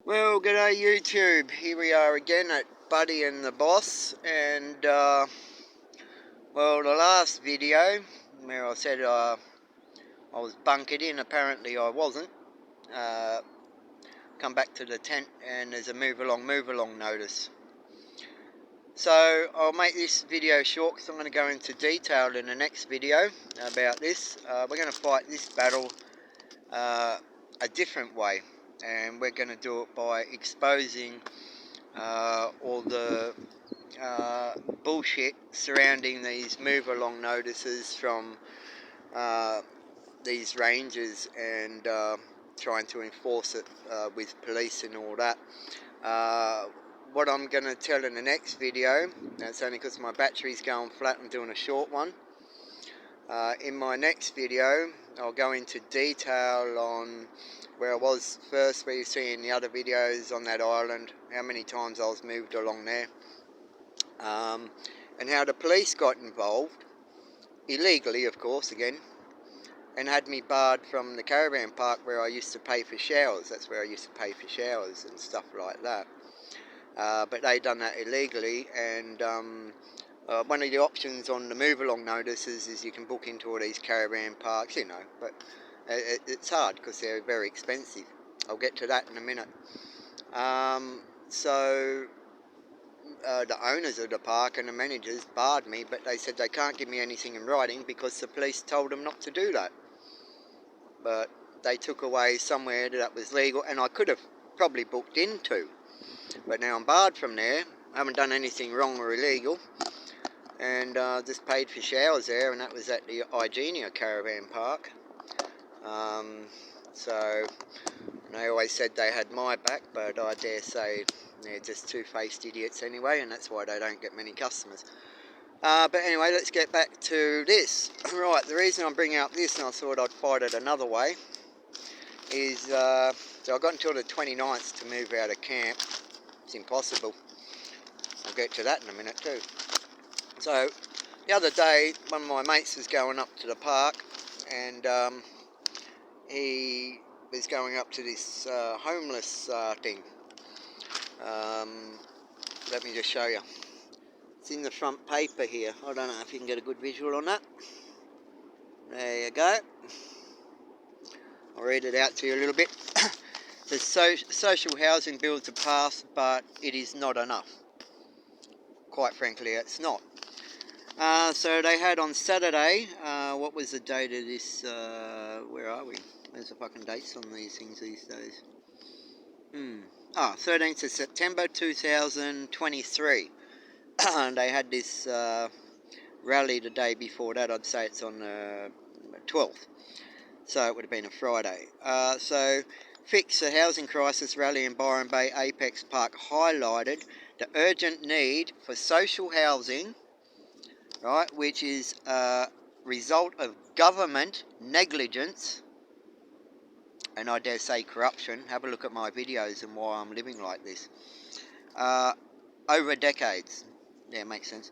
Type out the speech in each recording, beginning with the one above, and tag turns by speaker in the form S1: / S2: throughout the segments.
S1: Well, g'day YouTube. Here we are again at Buddy and the Boss, and well, the last video where I said I was bunkered in, apparently I wasn't. Uh, Come back to the tent, and there's a move along notice. So I'll make this video short because I'm going to go into detail in the next video about this. We're going to fight this battle a different way, and we're going to do it by exposing all the bullshit surrounding these move along notices from these rangers, and trying to enforce it with police and all that. What I'm going to tell in the next video, that's only because my battery's going flat and doing a short one. In my next video I'll go into detail on where I was first, where you see in the other videos on that island, how many times I was moved along there, and how the police got involved, illegally of course again, and had me barred from the caravan park where I used to pay for showers. That's where I used to pay for showers and stuff like that. But they done that illegally, and one of the options on the move along notices is you can book into all these caravan parks, you know, but it's hard because they're very expensive. I'll get to that in a minute. So the owners of the park and the managers barred me, but they said they can't give me anything in writing because the police told them not to do that. But they took away somewhere that was legal, and I could have probably booked into. But now I'm barred from there. I haven't done anything wrong or illegal, and just paid for showers there, and that was at the Igenia Caravan Park. So they always said they had my back, but I dare say they're just two-faced idiots anyway, and that's why they don't get many customers. But anyway, let's get back to this. Right, the reason I'm bringing up this, and I thought I'd fight it another way, is so I got until the 29th to move out of camp. It's impossible. I'll get to that in a minute too. So the other day, one of my mates was going up to the park, and he was going up to this homeless thing. Let me just show you. It's in the front paper here. I don't know if you can get a good visual on that. There you go. I'll read it out to you a little bit. The social housing bills are passed, but it is not enough. Quite frankly, it's not. So they had on Saturday, what was the date of this, where are we? Where's the fucking dates on these things these days? 13th of September 2023. And they had this rally the day before that. I'd say it's on the 12th. So it would have been a Friday. So Fix the Housing Crisis rally in Byron Bay Apex Park highlighted the urgent need for social housing, right, which is a result of government negligence, and I dare say corruption. Have a look at my videos and why I'm living like this. Over decades. Yeah, it makes sense.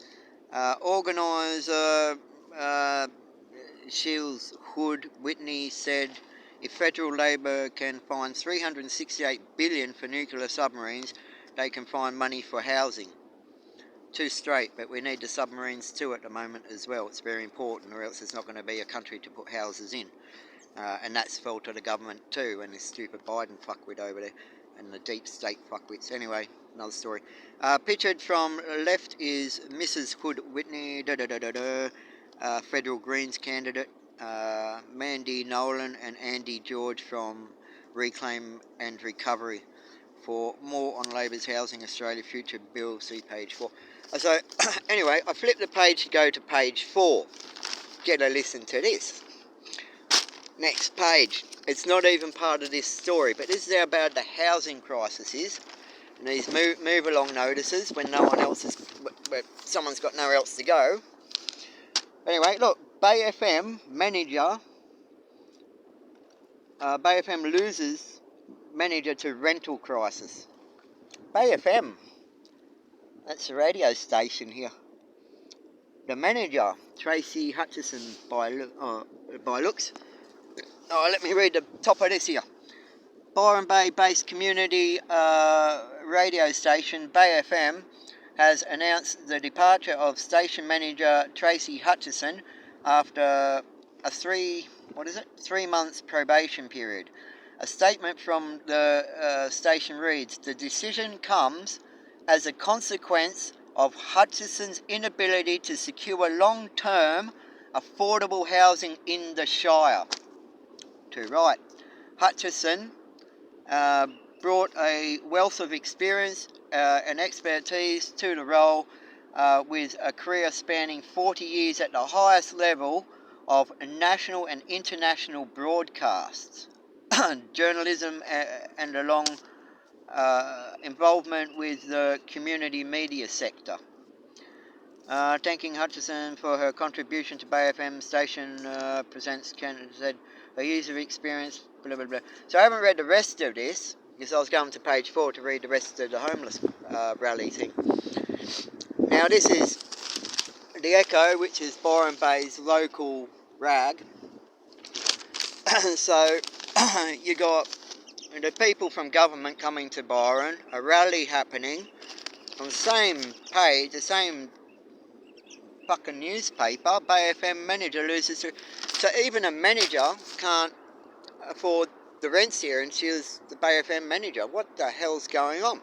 S1: Organiser Shields Hood Whitney said, if federal Labor can find $368 billion for nuclear submarines, they can find money for housing. Too straight, but we need the submarines too at the moment as well. It's very important, or else there's not going to be a country to put houses in. And that's fault of the government too, and this stupid Biden fuckwit over there, and the deep state fuckwits. Anyway, another story. Pictured from left is Mrs. Hood Whitney, Federal Greens candidate, Mandy Nolan and Andy George from Reclaim and Recovery. For more on Labor's Housing Australia Future Bill, see page 4. So, anyway, I flipped the page to go to page 4. Get a listen to this. Next page. It's not even part of this story, but this is how bad the housing crisis is. And these move along notices when no one else is, where someone's got nowhere else to go. Anyway, look, Bay FM manager, Bay FM loses manager to rental crisis. Bay FM, that's the radio station here. The manager, Tracy Hutchison, by looks. Oh, let me read the top of this here. Byron Bay-based community radio station Bay FM has announced the departure of station manager Tracy Hutchison after a 3 months probation period. A statement from the station reads, "The decision comes as a consequence of Hutchison's inability to secure long-term affordable housing in the Shire." Too right. Hutchison brought a wealth of experience and expertise to the role, with a career spanning 40 years at the highest level of national and international broadcasts, journalism, and a long involvement with the community media sector. Thanking Hutchison for her contribution to Bay FM station, presents Canada, said her years of experience, blah blah blah. So I haven't read the rest of this because I was going to page 4 to read the rest of the homeless rally thing. Now this is the Echo, which is Byron Bay's local rag. So you got the people from government coming to Byron, a rally happening on the same page, the same fucking newspaper. Bay FM manager loses her. So even a manager can't afford the rents here, and she was the Bay FM manager. What the hell's going on?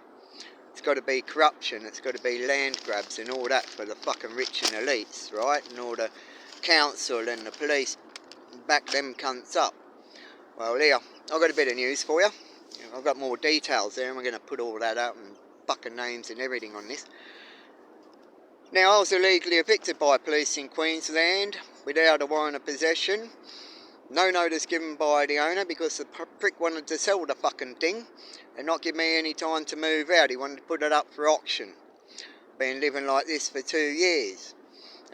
S1: It's got to be corruption, it's got to be land grabs and all that for the fucking rich and elites, right? And all the council and the police back them cunts up. Well, here, I've got a bit of news for you. I've got more details there, and we're going to put all that up and fucking names and everything on this. Now, I was illegally evicted by police in Queensland without a warrant of possession. No notice given by the owner because the prick wanted to sell the fucking thing and not give me any time to move out. He wanted to put it up for auction. Been living like this for 2 years.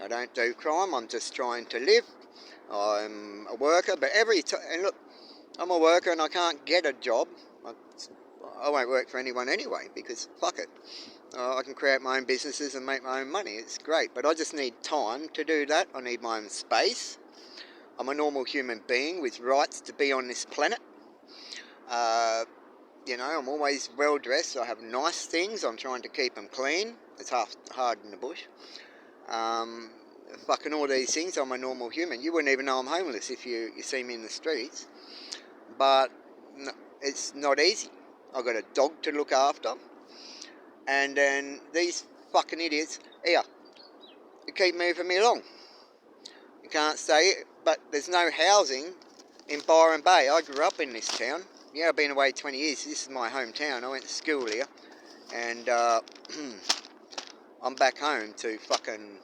S1: I don't do crime, I'm just trying to live. I'm a worker, but and look, I'm a worker and I can't get a job. I won't work for anyone anyway because fuck it. I can create my own businesses and make my own money. It's great, but I just need time to do that. I need my own space. I'm a normal human being with rights to be on this planet. I'm always well dressed. I have nice things. I'm trying to keep them clean. It's hard in the bush. Fucking all these things. I'm a normal human. You wouldn't even know I'm homeless if you see me in the streets. But no, it's not easy. I've got a dog to look after. And then these fucking idiots, here, you keep moving me along. You can't stay, but there's no housing in Byron Bay. I grew up in this town. Yeah, I've been away 20 years. This is my hometown. I went to school here. And I'm back home to fucking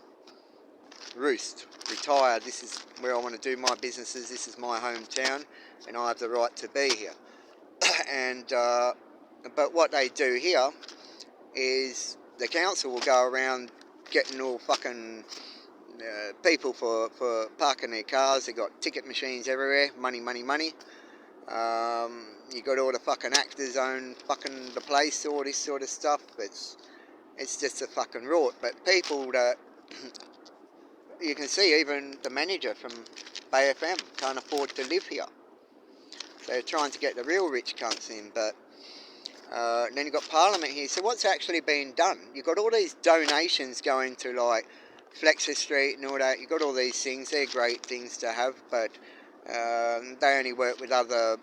S1: roost, retire. This is where I want to do my businesses. This is my hometown. And I have the right to be here. And but what they do here is the council will go around getting all fucking people for parking their cars. They got ticket machines everywhere, money. You got all the fucking actors own fucking the place, all this sort of stuff. It's just a fucking rort. But people that you can see, even the manager from Bay FM can't afford to live here. So they're trying to get the real rich cunts in, but then you've got Parliament here. So what's actually being done? You've got all these donations going to like Fletcher Street and all that. You've got all these things. They're great things to have, but they only work with other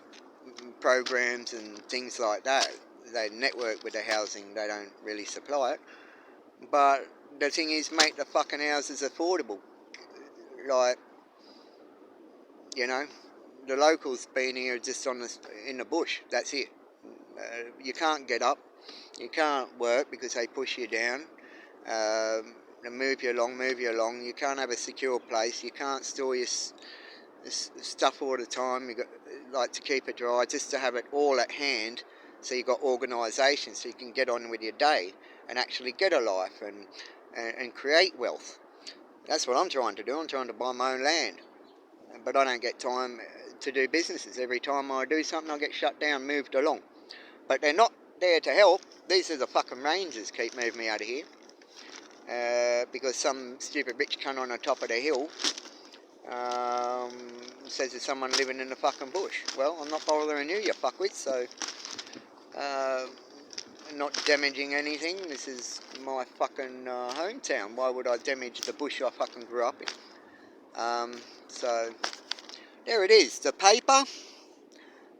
S1: programs and things like that. They network with the housing. They don't really supply it. But the thing is, make the fucking houses affordable. Like, the locals being here just in the bush. That's it. You can't get up, you can't work because they push you down, they move you along, you can't have a secure place, you can't store your stuff all the time, you got like to keep it dry, just to have it all at hand, so you've got organisation, so you can get on with your day and actually get a life and create wealth. That's what I'm trying to do. I'm trying to buy my own land, but I don't get time to do businesses. Every time I do something I get shut down, moved along. But they're not there to help. These are the fucking rangers keep moving me out of here. Because some stupid rich cunt on the top of the hill Says there's someone living in the fucking bush. Well, I'm not bothering you fuckwit, so not damaging anything. This is my fucking hometown. Why would I damage the bush I fucking grew up in? So there it is, the paper.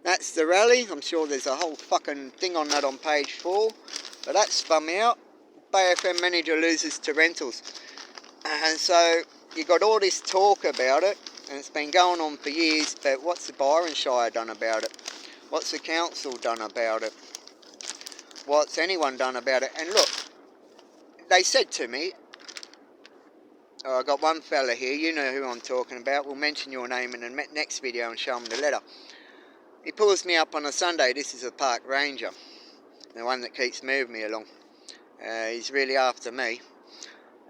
S1: That's the rally. I'm sure there's a whole fucking thing on that on page 4, but that's spun me out. Bay FM manager loses to rentals, and so you got all this talk about it, and it's been going on for years. But what's the Byron Shire done about it? What's the council done about it? What's anyone done about it? And look, they said to me, I got one fella here, you know who I'm talking about, we'll mention your name in the next video and show him the letter. He pulls me up on a Sunday. This is a park ranger, the one that keeps moving me along. He's really after me.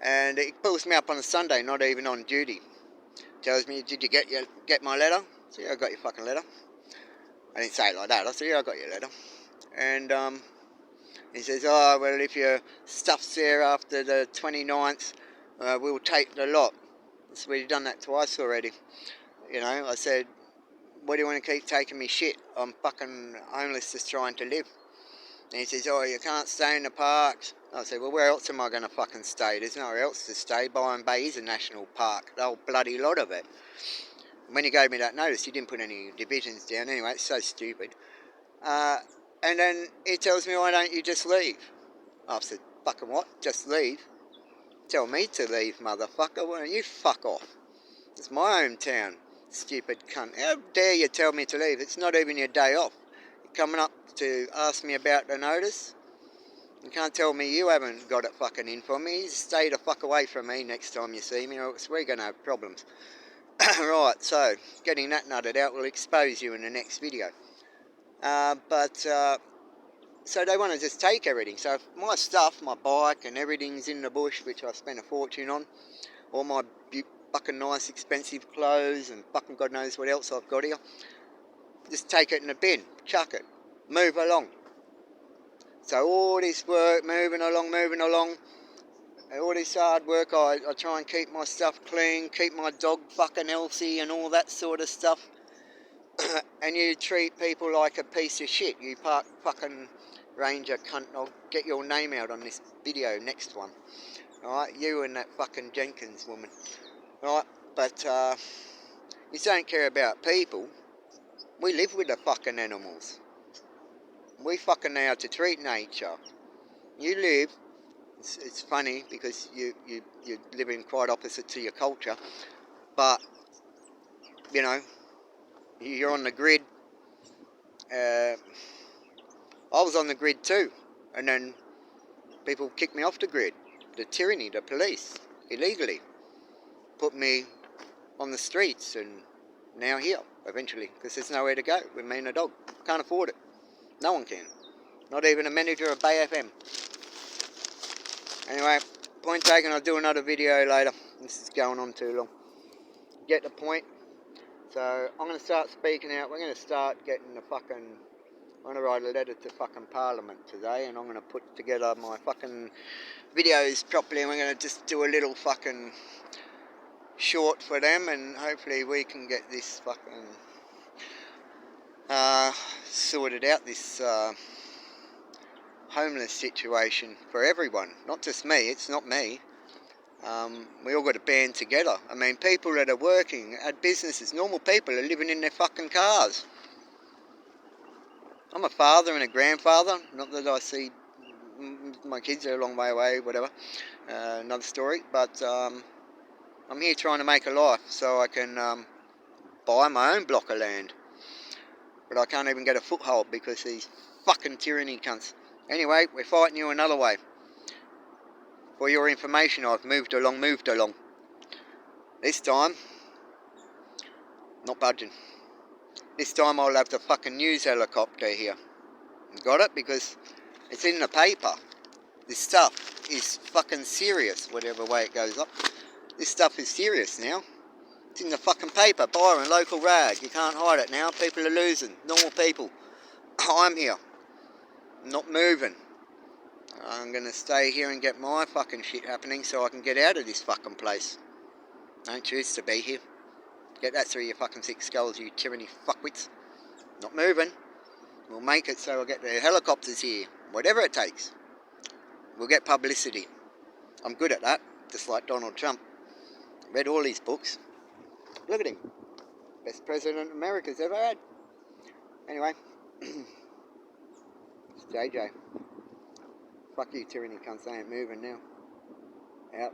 S1: And he pulls me up on a Sunday, not even on duty. Tells me, did you get my letter? I said, yeah, I got your fucking letter. I didn't say it like that. I said, yeah, I got your letter. And he says, oh, well, if your stuff's there after the 29th, we'll take the lot. So we've done that twice already. You know, I said, what do you want to keep taking me shit? I'm fucking homeless just trying to live. And he says, oh, you can't stay in the parks. I said, well, where else am I going to fucking stay? There's nowhere else to stay. Byron Bay is a national park, the whole bloody lot of it. And when he gave me that notice, he didn't put any divisions down anyway. It's so stupid. And then he tells me, why don't you just leave? I said, fucking what? Just leave? Tell me to leave, motherfucker. Why don't you fuck off? It's my hometown, stupid cunt. How dare you tell me to leave? It's not even your day off. You're coming up to ask me about the notice? You can't tell me you haven't got it fucking in for me. Stay the fuck away from me next time you see me, or else we're going to have problems. Right, so, getting that nutted out will expose you in the next video. So they want to just take everything. So if my stuff, my bike and everything's in the bush, which I spent a fortune on, all my fucking nice expensive clothes and fucking God knows what else I've got here, just take it in the bin, chuck it, move along. So all this work, moving along, all this hard work, I try and keep my stuff clean, keep my dog fucking healthy and all that sort of stuff. And you treat people like a piece of shit. You park fucking ranger cunt. I'll get your name out on this video, next one. Alright, you and that fucking Jenkins woman. Alright, but you don't care about people. We live with the fucking animals. We fucking know how to treat nature. You live, it's funny because you're living quite opposite to your culture, but, you know, you're on the grid. I was on the grid too, and then people kicked me off the grid. The tyranny, the police, illegally put me on the streets, and now here, eventually, because there's nowhere to go with me and a dog. Can't afford it. No one can. Not even a manager of Bay FM. Anyway, point taken, I'll do another video later. This is going on too long. Get the point. So, I'm going to start speaking out. We're going to start getting the fucking... I'm going to write a letter to fucking Parliament today, and I'm going to put together my fucking videos properly, and we're going to just do a little fucking short for them, and hopefully we can get this fucking sorted out, this homeless situation for everyone, not just me. It's not me. We all got to band together. I mean, people that are working at businesses, normal people are living in their fucking cars. I'm a father and a grandfather, not that I see my kids are a long way away, whatever, another story, but I'm here trying to make a life so I can buy my own block of land. But I can't even get a foothold because these fucking tyranny cunts. Anyway, we're fighting you another way. For your information, I've moved along. This time, not budging. This time I'll have the fucking news helicopter here. Got it? Because it's in the paper. This stuff is fucking serious, whatever way it goes up. This stuff is serious now. It's in the fucking paper. Byron, local rag. You can't hide it now. People are losing. Normal people. I'm here. I'm not moving. I'm going to stay here and get my fucking shit happening so I can get out of this fucking place. I don't choose to be here. Get that through your fucking thick skulls, you tyranny fuckwits. Not moving. We'll make it so we'll get the helicopters here. Whatever it takes. We'll get publicity. I'm good at that, just like Donald Trump. Read all his books. Look at him. Best president America's ever had. Anyway, it's JJ. Fuck you, tyranny cunts. I ain't moving now. Out.